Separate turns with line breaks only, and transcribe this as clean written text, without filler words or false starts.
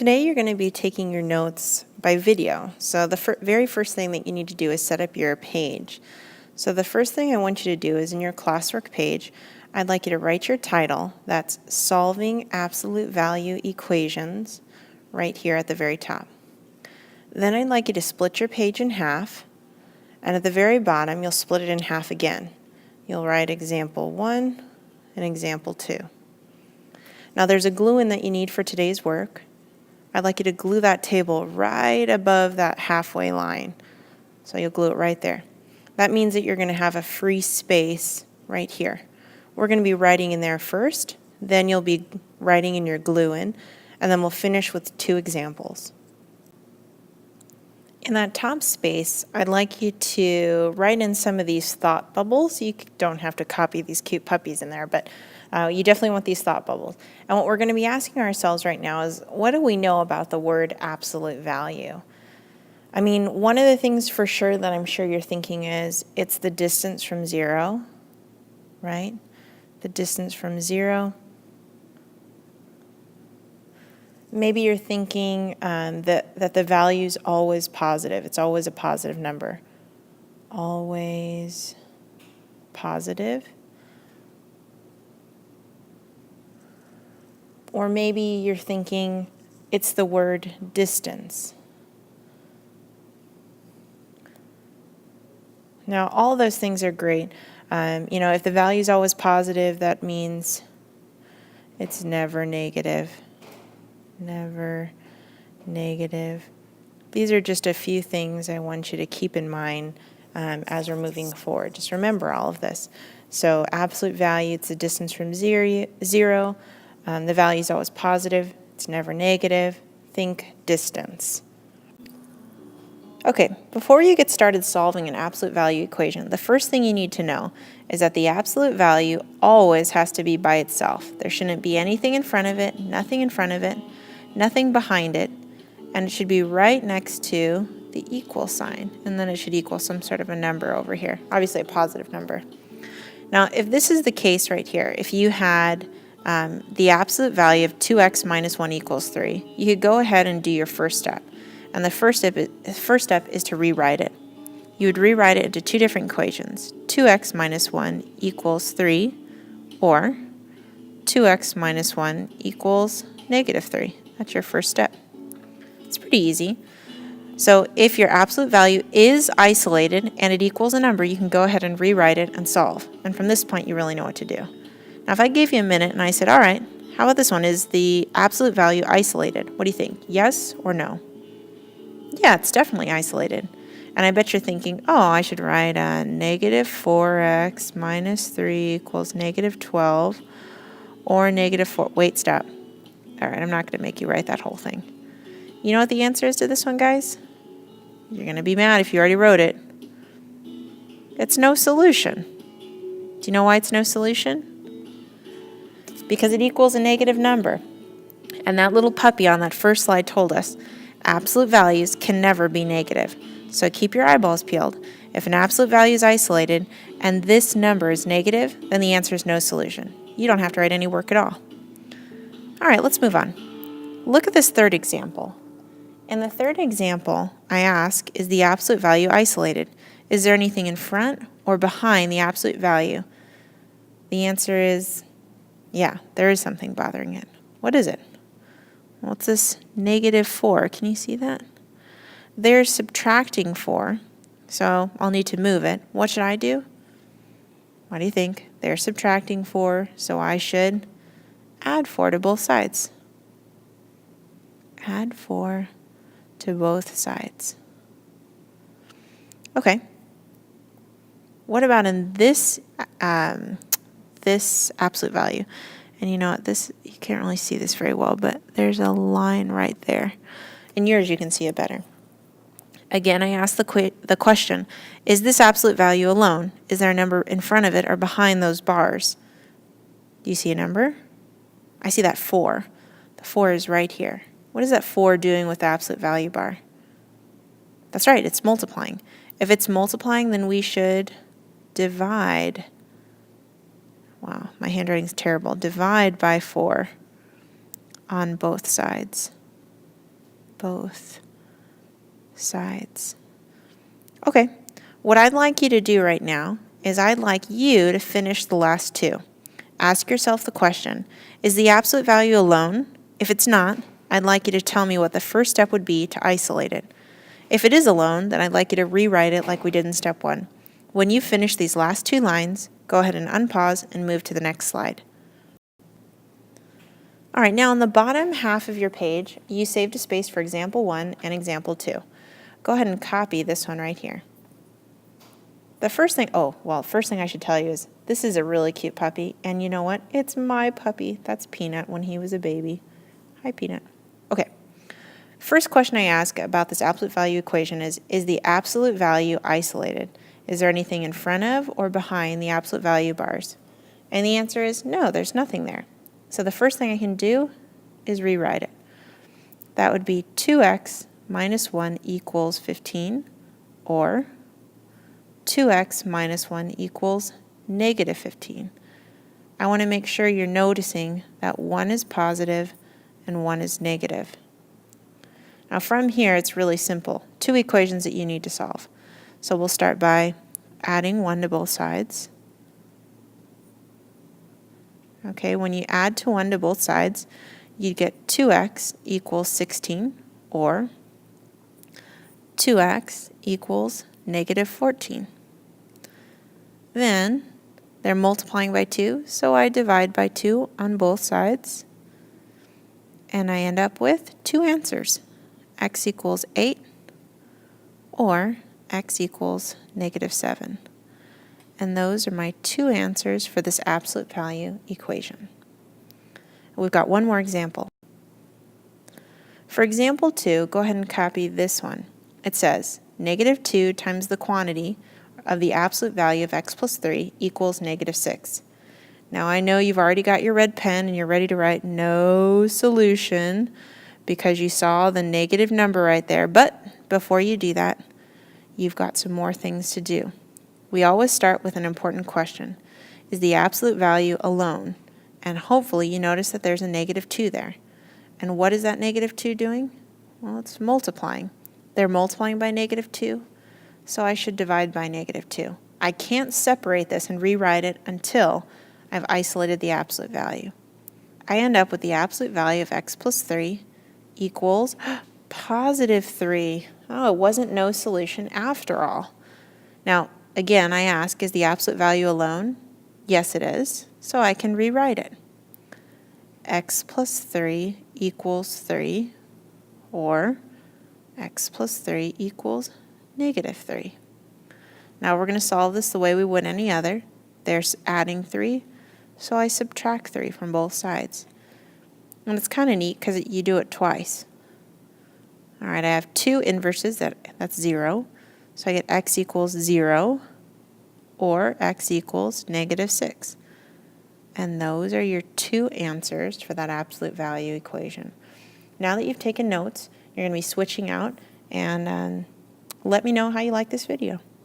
Today you're going to be taking your notes by video. So the very first thing that you need to do is set up your page. So the first thing I want you to do is in your classwork page, I'd like you to write your title. That's Solving Absolute Value Equations right here at the very top. Then I'd like you to split your page in half, and at the very bottom you'll split it in half again. You'll write example 1 and example 2. Now there's a glue-in that you need for today's work. I'd like you to glue that table right above that halfway line. So you'll glue it right there. That means that you're going to have a free space right here. We're going to be writing in there first, then you'll be writing in your glue-in, and then we'll finish with 2 examples. In that top space, I'd like you to write in some of these thought bubbles. You don't have to copy these cute puppies in there, but you definitely want these thought bubbles. And what we're going to be asking ourselves right now is, what do we know about the word absolute value? I mean, one of the things for sure that I'm sure you're thinking is, it's the distance from 0, right? The distance from 0. Maybe you're thinking that the value is always positive. It's always a positive number. Always positive. Or maybe you're thinking it's the word distance. Now, all those things are great. If the value is always positive, that means it's never negative. Never negative. These are just a few things I want you to keep in mind as we're moving forward. Just remember all of this. So absolute value, it's the distance from zero. The value is always positive. It's never negative. Think distance. Okay, before you get started solving an absolute value equation, the first thing you need to know is that the absolute value always has to be by itself. There shouldn't be anything in front of it, nothing in front of it, nothing behind it, and it should be right next to the equal sign, and then it should equal some sort of a number over here, obviously a positive number. Now, if this is the case right here, if you had the absolute value of 2x minus 1 equals 3, you could go ahead and do your first step. And the first step is to rewrite it. You would rewrite it into 2 different equations. 2x minus 1 equals 3, or 2x minus 1 equals negative 3. That's your first step. It's pretty easy. So if your absolute value is isolated and it equals a number, you can go ahead and rewrite it and solve. And from this point, you really know what to do. Now, if I gave you a minute and I said, all right, how about this one? Is the absolute value isolated? What do you think? Yes or no? Yeah, it's definitely isolated. And I bet you're thinking, oh, I should write negative 4x minus 3 equals negative 12, or negative 4. Wait, stop. All right, I'm not going to make you write that whole thing. You know what the answer is to this one, guys? You're going to be mad if you already wrote it. It's no solution. Do you know why it's no solution? Because it equals a negative number. And that little puppy on that first slide told us absolute values can never be negative. So keep your eyeballs peeled. If an absolute value is isolated and this number is negative, then the answer is no solution. You don't have to write any work at all. All right, let's move on. Look at this third example. In the third example, I ask, is the absolute value isolated? Is there anything in front or behind the absolute value? The answer is, yeah, there is something bothering it. What is it? Well, it's this negative 4. Can you see that? They're subtracting 4, so I'll need to move it. What should I do? What do you think? They're subtracting 4, so I should add 4 to both sides. Add 4 to both sides. Okay. What about in this this absolute value? And you know what, this, you can't really see this very well, but there's a line right there. In yours, you can see it better. Again, I ask the question, is this absolute value alone? Is there a number in front of it or behind those bars? Do you see a number? I see that 4. The 4 is right here. What is that 4 doing with the absolute value bar? That's right, it's multiplying. If it's multiplying, then we should divide. Wow, my handwriting's terrible. Divide by 4 on both sides. both sides. Okay, what I'd like you to do right now is I'd like you to finish the last two. Ask yourself the question, is the absolute value alone? If it's not, I'd like you to tell me what the first step would be to isolate it. If it is alone, then I'd like you to rewrite it like we did in step 1. When you finish these last 2 lines, go ahead and unpause and move to the next slide. All right, now on the bottom half of your page, you saved a space for example 1 and example 2. Go ahead and copy this one right here. The first thing I should tell you is this is a really cute puppy, and you know what? It's my puppy. That's Peanut when he was a baby. Hi, Peanut. Okay. First question I ask about this absolute value equation is the absolute value isolated? Is there anything in front of or behind the absolute value bars? And the answer is no, there's nothing there. So the first thing I can do is rewrite it. That would be 2x minus 1 equals 15, or 2x minus 1 equals negative 15. I want to make sure you're noticing that 1 is positive and 1 is negative. Now from here, it's really simple. 2 equations that you need to solve. So we'll start by adding 1 to both sides. Okay, when you add to 1 to both sides, you get 2x equals 16, or 2x equals negative 14. Then they're multiplying by 2, so I divide by 2 on both sides, and I end up with 2 answers. X equals 8, or x equals negative 7. And those are my 2 answers for this absolute value equation. We've got one more example. For example 2, go ahead and copy this one. It says, negative 2 times the quantity of the absolute value of x plus 3 equals negative 6. Now I know you've already got your red pen and you're ready to write no solution because you saw the negative number right there, but before you do that, you've got some more things to do. We always start with an important question. Is the absolute value alone? And hopefully you notice that there's a negative 2 there. And what is that negative 2 doing? Well, it's multiplying. They're multiplying by negative 2, so I should divide by negative 2. I can't separate this and rewrite it until I've isolated the absolute value. I end up with the absolute value of x plus 3 equals positive 3. Oh, it wasn't no solution after all. Now, again, I ask, is the absolute value alone? Yes, it is, so I can rewrite it. X plus 3 equals 3, or x plus 3 equals negative 3. Now we're going to solve this the way we would any other. There's adding 3, so I subtract 3 from both sides. And it's kind of neat because you do it twice. All right, I have 2 inverses, that's 0. So I get x equals 0, or x equals negative 6. And those are your 2 answers for that absolute value equation. Now that you've taken notes, you're going to be switching out, and let me know how you like this video.